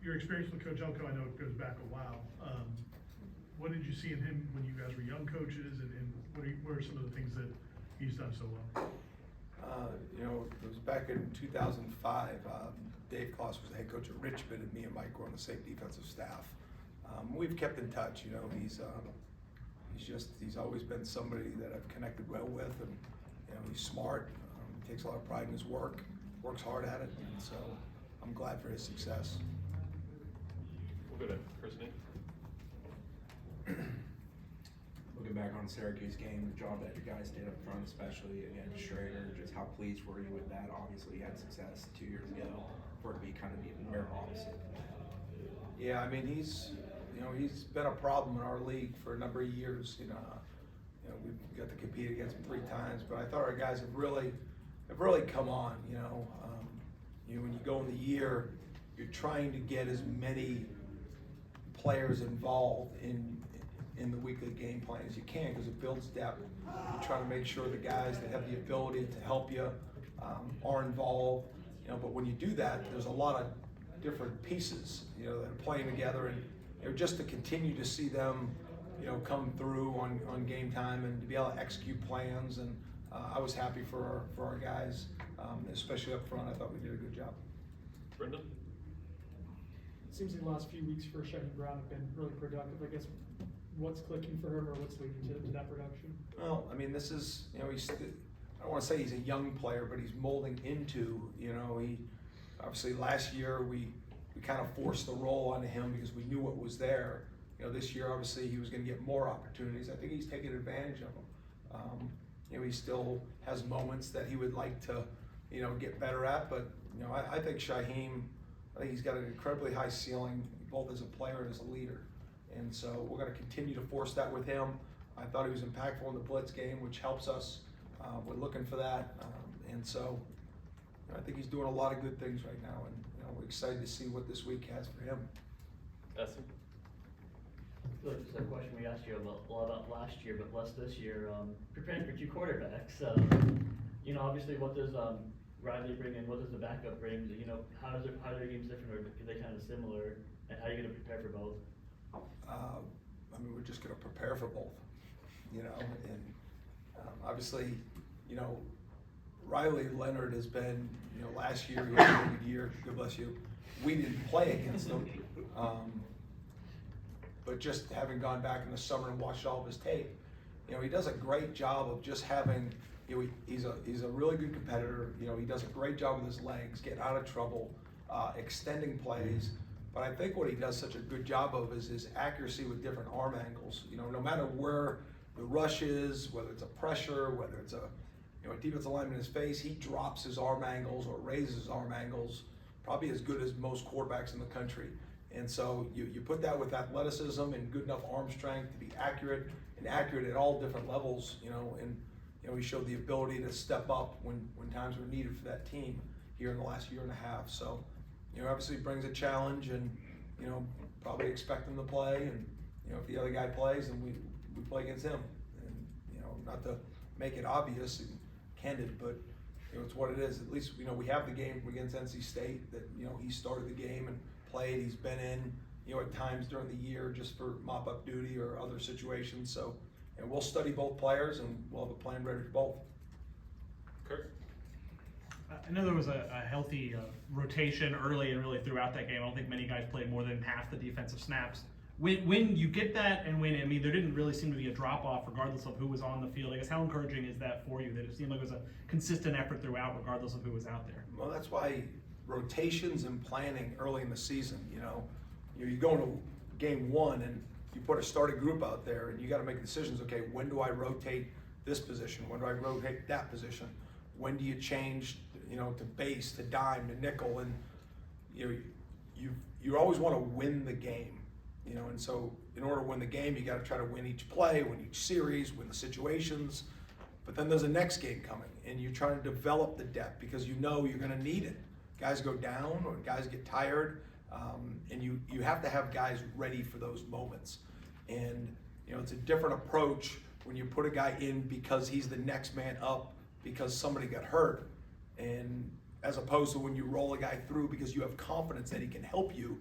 Your experience with Coach Elko, I know it goes back a while. What did you see in him when you guys were young coaches, and what are some of the things that he's done so well? It was back in 2005. Dave Kloss was the head coach at Richmond, and me and Mike were on the same defensive staff. We've kept in touch. He's always been somebody that I've connected well with, and he's smart. He takes a lot of pride in his work, works hard at it, and so I'm glad for his success. We'll go to Chris Nick. Looking back on the Syracuse game, the job that you guys did up front, especially against Schrader, just how pleased were you with that? Obviously, you had success 2 years ago, for it to be kind of the mirror opposite. Yeah, I mean he's been a problem in our league for a number of years. We've got to compete against him 3 times, but I thought our guys have really come on. When you go in the year, you're trying to get as many players involved in the weekly game plan as you can, because it builds depth. You try to make sure the guys that have the ability to help you are involved. But when you do that, there's a lot of different pieces that are playing together, and just to continue to see them come through on game time and to be able to execute plans. And I was happy for our guys, especially up front. I thought we did a good job. Brendan? It seems like the last few weeks for Shyheim Brown have been really productive. I guess what's clicking for him, or what's leading to that production? Well, I mean, this is, I don't want to say he's a young player, but he's molding into, he obviously last year we kind of forced the role onto him because we knew what was there. This year obviously he was going to get more opportunities. I think he's taking advantage of them. He still has moments that he would like to, get better at, but I think Shyheim, he's got an incredibly high ceiling, both as a player and as a leader. And so we're going to continue to force that with him. I thought he was impactful in the blitz game, which helps us. We're looking for that. And so I think he's doing a lot of good things right now. And we're excited to see what this week has for him. Essen? I feel like this is a question we asked you a lot about last year, but less this year. Preparing for 2 quarterbacks, obviously what does Riley bring in? What does the backup bring? How are their games different, or are they kind of similar? And how are you going to prepare for both? We're just going to prepare for both, and obviously, Riley Leonard has been, last year he had a good year, God bless you. We didn't play against him, but just having gone back in the summer and watched all of his tape, he does a great job of just having, he's a really good competitor. He does a great job with his legs, getting out of trouble, extending plays. But I think what he does such a good job of is his accuracy with different arm angles. No matter where the rush is, whether it's a pressure, whether it's a defensive lineman in his face, he drops his arm angles or raises his arm angles, probably as good as most quarterbacks in the country. And so you put that with athleticism and good enough arm strength to be accurate at all different levels, and he showed the ability to step up when times were needed for that team here in the last year and a half. So obviously brings a challenge, and probably expect him to play, and if the other guy plays, then we play against him. And not to make it obvious and candid, but it's what it is. At least we have the game against NC State that he started the game and played. He's been in at times during the year just for mop-up duty or other situations. So we'll study both players, and we'll have a plan ready for both. Kurt? I know there was a healthy rotation early and really throughout that game. I don't think many guys played more than half the defensive snaps. When you get that, and there didn't really seem to be a drop-off regardless of who was on the field, I guess how encouraging is that for you, that it seemed like it was a consistent effort throughout regardless of who was out there? Well, that's why rotations and planning early in the season, you go into game 1 and you put a starting group out there, and you got to make decisions. Okay, when do I rotate this position? When do I rotate that position? When do you change, to base, to dime, to nickel? And you always want to win the game, and so in order to win the game, you got to try to win each play, win each series, win the situations. But then there's a next game coming, and you're trying to develop the depth because you're going to need it. Guys go down or guys get tired, and you have to have guys ready for those moments. And it's a different approach when you put a guy in because he's the next man up because somebody got hurt. And as opposed to when you roll a guy through because you have confidence that he can help you,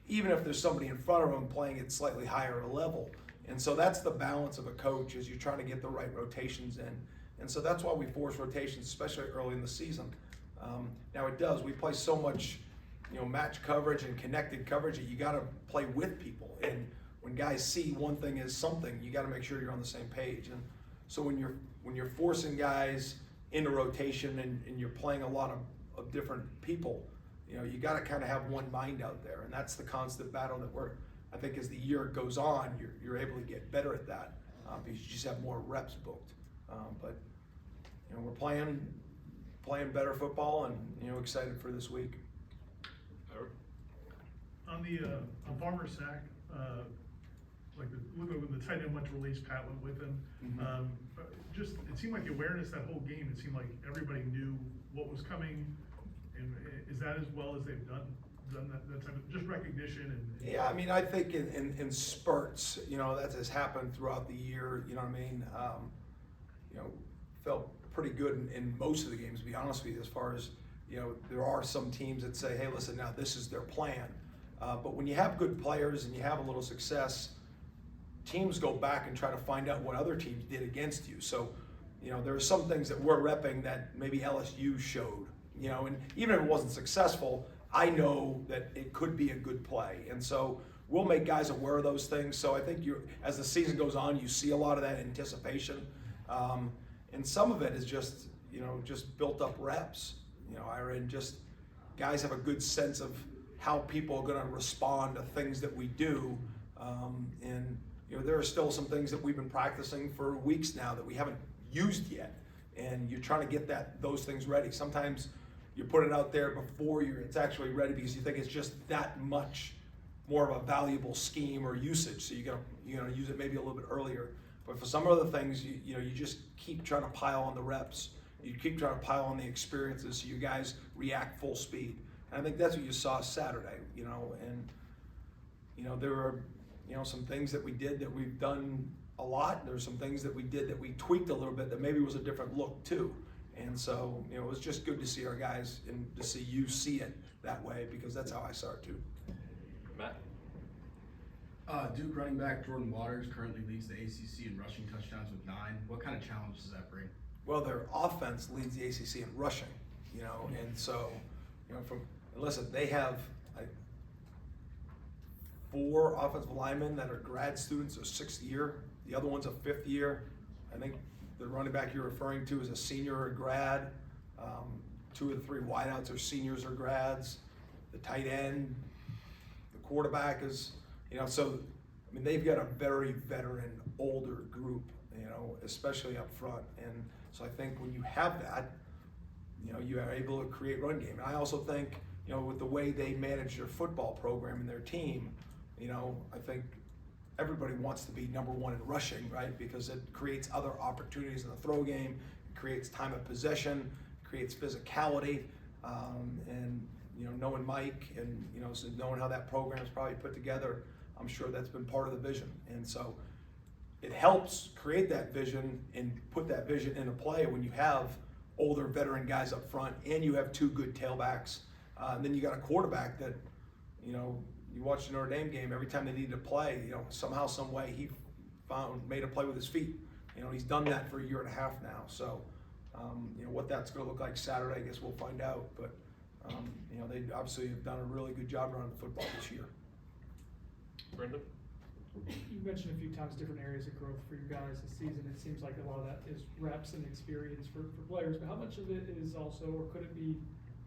even if there's somebody in front of him playing at slightly higher a level. And so that's the balance of a coach, is you're trying to get the right rotations in. And so that's why we force rotations, especially early in the season. Now it does, we play so much, match coverage and connected coverage that you gotta play with people. And when guys see one thing as something, you gotta make sure you're on the same page. And so when you're forcing guys into rotation and you're playing a lot of different people, you gotta kind of have one mind out there. And that's the constant battle that I think as the year goes on, you're able to get better at that because you just have more reps booked. But we're playing better football, and excited for this week. Howard? On Farmer's sack, like when the tight end went to release, Pat went with him. Just it seemed like the awareness that whole game. It seemed like everybody knew what was coming, and is that as well as they've done that type of just recognition and Yeah, I mean, I think in spurts, that has happened throughout the year. You know what I mean? Felt pretty good in most of the games, to be honest with you, as far as, there are some teams that say, hey, listen, now this is their plan. But when you have good players and you have a little success, teams go back and try to find out what other teams did against you. So, there are some things that we're repping that maybe LSU showed, and even if it wasn't successful, I know that it could be a good play. And so we'll make guys aware of those things. So I think as the season goes on, you see a lot of that anticipation. And some of it is just, just built up reps. Just guys have a good sense of how people are going to respond to things that we do. And there are still some things that we've been practicing for weeks now that we haven't used yet. And you're trying to get those things ready. Sometimes you put it out there before it's actually ready because you think it's just that much more of a valuable scheme or usage. So you're gonna use it maybe a little bit earlier. But for some other things, you just keep trying to pile on the reps. You keep trying to pile on the experiences so you guys react full speed. And I think that's what you saw Saturday, and there were some things that we did that we've done a lot. There's some things that we did that we tweaked a little bit that maybe was a different look too. And so, it was just good to see our guys and to see you see it that way, because that's how I saw it too. Matt? Duke running back Jordan Waters currently leads the ACC in rushing touchdowns with 9. What kind of challenge does that bring? Well, their offense leads the ACC in rushing, and so, listen, they have 4 offensive linemen that are grad students, so 6th year. The other one's a 5th year. I think the running back you're referring to is a senior or grad. 2 of the 3 wideouts are seniors or grads. The tight end, the quarterback is, so, they've got a very veteran, older group, especially up front. And so I think when you have that, you are able to create run game. And I also think, with the way they manage their football program and their team, I think everybody wants to be number 1 in rushing, right? Because it creates other opportunities in the throw game, it creates time of possession, creates physicality, and knowing Mike and so knowing how that program is probably put together, I'm sure that's been part of the vision. And so it helps create that vision and put that vision into play when you have older veteran guys up front and you have 2 good tailbacks. And then you got a quarterback that, you watch the Notre Dame game, every time they needed to play, somehow, some way he made a play with his feet. He's done that for a year and a half now. So, what that's going to look like Saturday, I guess we'll find out. But, they obviously have done a really good job running the football this year. Brendan? You mentioned a few times different areas of growth for you guys this season. It seems like a lot of that is reps and experience for players, but how much of it is also, or could it be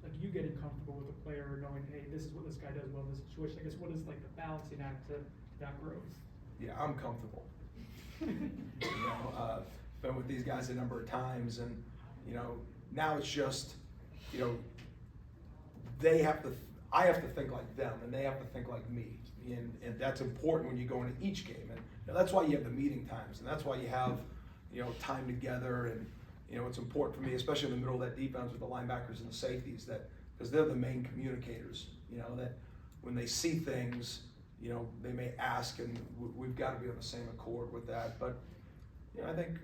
like you getting comfortable with a player or knowing, hey, this is what this guy does well in this situation? I guess what is like the balancing act to that growth? Yeah, I'm comfortable. Been with these guys a number of times, and now it's just, I have to think like them, and they have to think like me, and that's important when you go into each game, and that's why you have the meeting times, and that's why you have, time together, and it's important for me, especially in the middle of that defense with the linebackers and the safeties, because they're the main communicators, that when they see things, they may ask, and we've got to be on the same accord with that. But I think,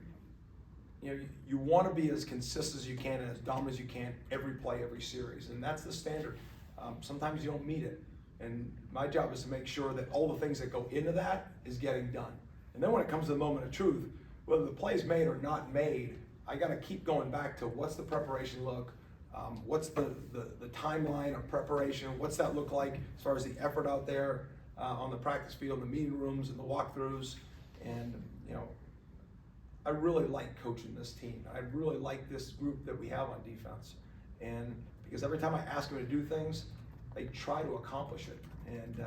you want to be as consistent as you can and as dominant as you can every play, every series, and that's the standard. Sometimes you don't meet it, and my job is to make sure that all the things that go into that is getting done. And then when it comes to the moment of truth, whether the play's made or not made, I got to keep going back to what's the preparation look, what's the timeline of preparation, what's that look like as far as the effort out there on the practice field, the meeting rooms, and the walkthroughs, and I really like coaching this team. I really like this group that we have on defense, and because every time I ask them to do things, they try to accomplish it. And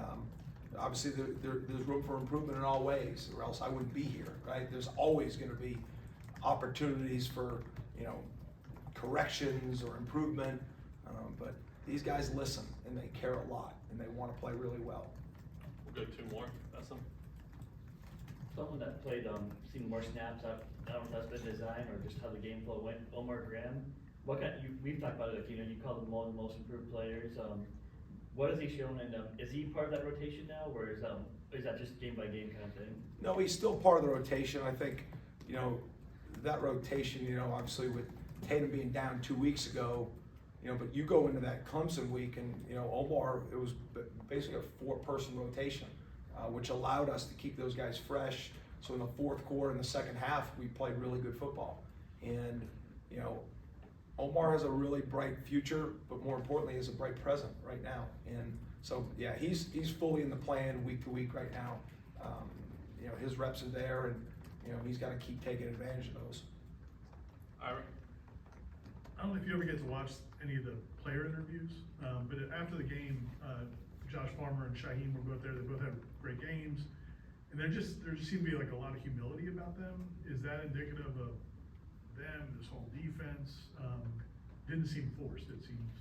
obviously, there's room for improvement in all ways, or else I wouldn't be here, right? There's always going to be opportunities for corrections or improvement, but these guys listen and they care a lot and they want to play really well. We'll go two more. That's them. Someone that played, seen more snaps, I don't know if that's been design or just how the game flow went, Omar Graham. We've talked about it, you called him one of the most improved players. What has he shown, and is he part of that rotation now, or is that just game by game kind of thing? No, he's still part of the rotation. I think, that rotation, obviously with Tatum being down 2 weeks ago, but you go into that Clemson week and, Omar, it was basically a 4-person rotation, which allowed us to keep those guys fresh. So in the fourth quarter, in the second half, we played really good football. And, Omar has a really bright future, but more importantly, is a bright present right now. And so, yeah, he's fully in the plan week to week right now. His reps are there, and he's got to keep taking advantage of those. Ira? I don't know if you ever get to watch any of the player interviews, but after the game, Josh Farmer and Shyheim were both there. They both had great games, and there just seemed to be like a lot of humility about them. Is that indicative of them, this whole defense? Didn't seem forced, it seems.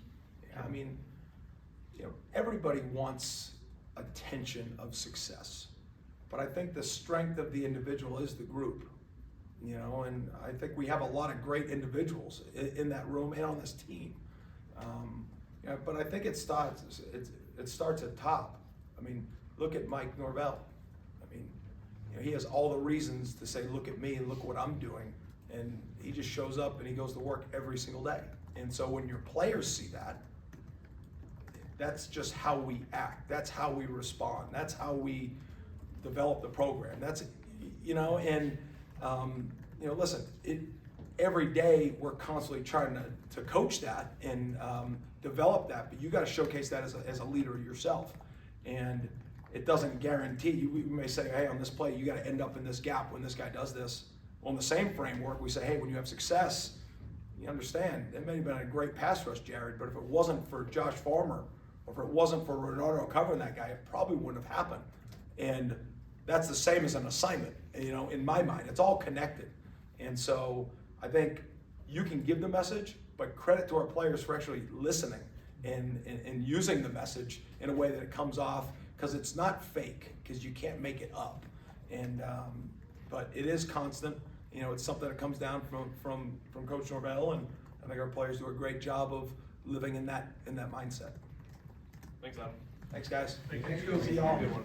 Yeah, I mean, everybody wants attention of success, but I think the strength of the individual is the group. And I think we have a lot of great individuals in that room and on this team. But I think it starts at top. I mean, look at Mike Norvell. I mean, he has all the reasons to say, look at me and look what I'm doing. And he just shows up and he goes to work every single day. And so when your players see that, that's just how we act. That's how we respond. That's how we develop the program. That's, listen, every day we're constantly trying to coach that and develop that, but you got to showcase that as a leader yourself. And it doesn't guarantee, we may say, hey, on this play, you got to end up in this gap when this guy does this. Well, in the same framework, we say, hey, when you have success, you understand, it may have been a great pass rush, Jared, but if it wasn't for Josh Farmer, or if it wasn't for Renardo covering that guy, it probably wouldn't have happened. And that's the same as an assignment, in my mind. It's all connected. And so I think you can give the message, but credit to our players for actually listening and using the message in a way that it comes off, because it's not fake, because you can't make it up. And but it is constant. It's something that comes down from Coach Norvell, and I think our players do a great job of living in that mindset. Thanks, Adam. Thanks, guys. Thank you. See y'all. Good one.